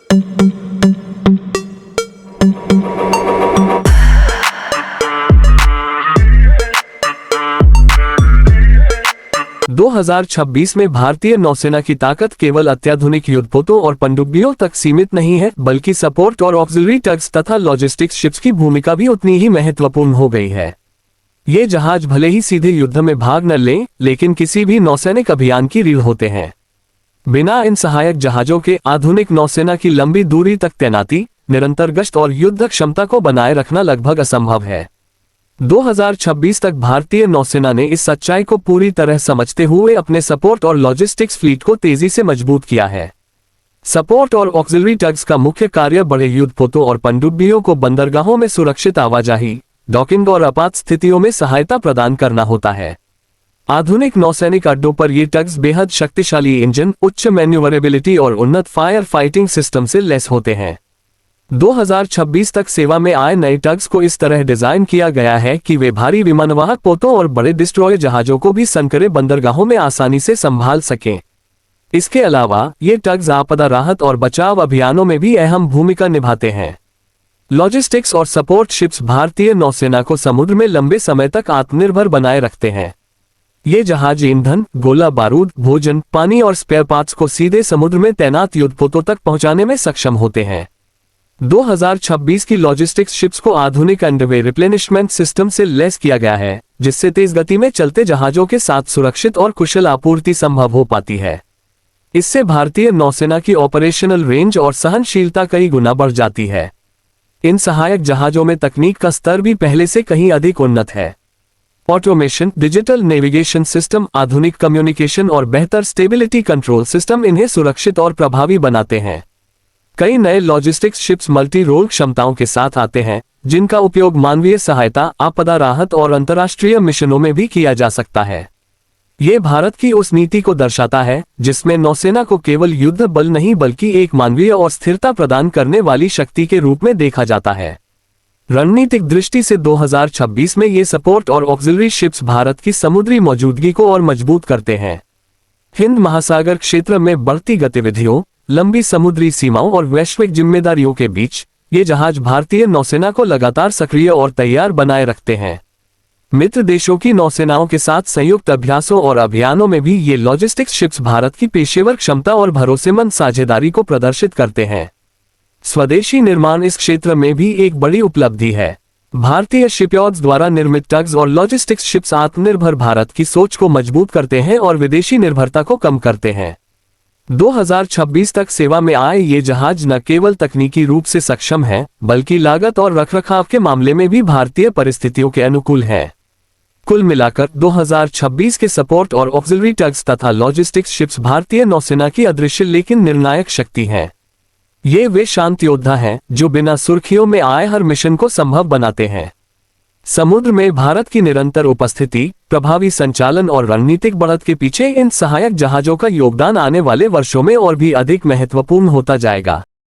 2026 में भारतीय नौसेना की ताकत केवल अत्याधुनिक युद्धपोतों और पनडुब्बियों तक सीमित नहीं है, बल्कि सपोर्ट और ऑक्सिलरी टग्स तथा लॉजिस्टिक्स शिप्स की भूमिका भी उतनी ही महत्वपूर्ण हो गई है। ये जहाज भले ही सीधे युद्ध में भाग न लें, लेकिन किसी भी नौसैनिक अभियान की रीढ़ होते हैं। बिना इन सहायक जहाजों के आधुनिक नौसेना की लंबी दूरी तक तैनाती, निरंतर गश्त और युद्ध क्षमता को बनाए रखना लगभग असंभव है। 2026 तक भारतीय नौसेना ने इस सच्चाई को पूरी तरह समझते हुए अपने सपोर्ट और लॉजिस्टिक्स फ्लीट को तेजी से मजबूत किया है। सपोर्ट और ऑक्सिलरी टग्स का मुख्य कार्य बड़े युद्धपोतों और पनडुब्बियों को बंदरगाहों में सुरक्षित आवाजाही, डॉकिंग और आपात स्थितियों में सहायता प्रदान करना होता है। आधुनिक नौसैनिक अड्डों पर ये टग्स बेहद शक्तिशाली इंजन, उच्च मैन्यूवरेबिलिटी और उन्नत फायर फाइटिंग सिस्टम से लैस होते हैं। 2026 तक सेवा में आए नए टग्स को इस तरह डिजाइन किया गया है कि वे भारी विमानवाहक पोतों और बड़े डिस्ट्रॉयर जहाजों को भी संकरे बंदरगाहों में आसानी से संभाल सकें। इसके अलावा ये टग्स आपदा राहत और बचाव अभियानों में भी अहम भूमिका निभाते हैं। लॉजिस्टिक्स और सपोर्ट शिप्स भारतीय नौसेना को समुद्र में लंबे समय तक आत्मनिर्भर बनाए रखते हैं। ये जहाज ईंधन, गोला बारूद, भोजन, पानी और स्पेयर पार्ट्स को सीधे समुद्र में तैनात युद्धपोतों तक पहुंचाने में सक्षम होते हैं। 2026 की लॉजिस्टिक्स शिप्स को आधुनिक अंडरवे रिप्लेनिशमेंट सिस्टम से लैस किया गया है, जिससे तेज गति में चलते जहाजों के साथ सुरक्षित और कुशल आपूर्ति संभव हो पाती है। इससे भारतीय नौसेना की ऑपरेशनल रेंज और सहनशीलता कई गुना बढ़ जाती है। इन सहायक जहाजों में तकनीक का स्तर भी पहले से कहीं अधिक उन्नत है। ऑटोमेशन, डिजिटल नेविगेशन सिस्टम, आधुनिक कम्युनिकेशन और बेहतर स्टेबिलिटी कंट्रोल सिस्टम इन्हें सुरक्षित और प्रभावी बनाते हैं। कई नए लॉजिस्टिक्स शिप्स मल्टी रोल क्षमताओं के साथ आते हैं, जिनका उपयोग मानवीय सहायता, आपदा राहत और अंतर्राष्ट्रीय मिशनों में भी किया जा सकता है। ये भारत की उस नीति को दर्शाता है जिसमें नौसेना को केवल युद्ध बल नहीं बल्कि एक मानवीय और स्थिरता प्रदान करने वाली शक्ति के रूप में देखा जाता है। रणनीतिक दृष्टि से 2026 में ये सपोर्ट और ऑक्सिलरी शिप्स भारत की समुद्री मौजूदगी को और मजबूत करते हैं। हिंद महासागर क्षेत्र में बढ़ती गतिविधियों, लंबी समुद्री सीमाओं और वैश्विक जिम्मेदारियों के बीच ये जहाज भारतीय नौसेना को लगातार सक्रिय और तैयार बनाए रखते हैं। मित्र देशों की नौसेनाओं के साथ संयुक्त अभ्यासों और अभियानों में भी ये लॉजिस्टिक्स शिप्स भारत की पेशेवर क्षमता और भरोसेमंद साझेदारी को प्रदर्शित करते हैं। स्वदेशी निर्माण इस क्षेत्र में भी एक बड़ी उपलब्धि है। भारतीय शिपयार्ड्स द्वारा निर्मित टग्स और लॉजिस्टिक्स शिप्स आत्मनिर्भर भारत की सोच को मजबूत करते हैं और विदेशी निर्भरता को कम करते हैं। 2026 तक सेवा में आए ये जहाज न केवल तकनीकी रूप से सक्षम हैं, बल्कि लागत और रखरखाव के मामले में भी भारतीय परिस्थितियों के अनुकूल हैं। कुल मिलाकर 2026 के सपोर्ट और ऑक्सिलरी टग्स तथा लॉजिस्टिक्स शिप्स भारतीय नौसेना की अदृश्य लेकिन निर्णायक शक्ति हैं। ये वे शांत योद्धा हैं जो बिना सुर्खियों में आए हर मिशन को संभव बनाते हैं। समुद्र में भारत की निरंतर उपस्थिति, प्रभावी संचालन और रणनीतिक बढ़त के पीछे इन सहायक जहाजों का योगदान आने वाले वर्षों में और भी अधिक महत्वपूर्ण होता जाएगा।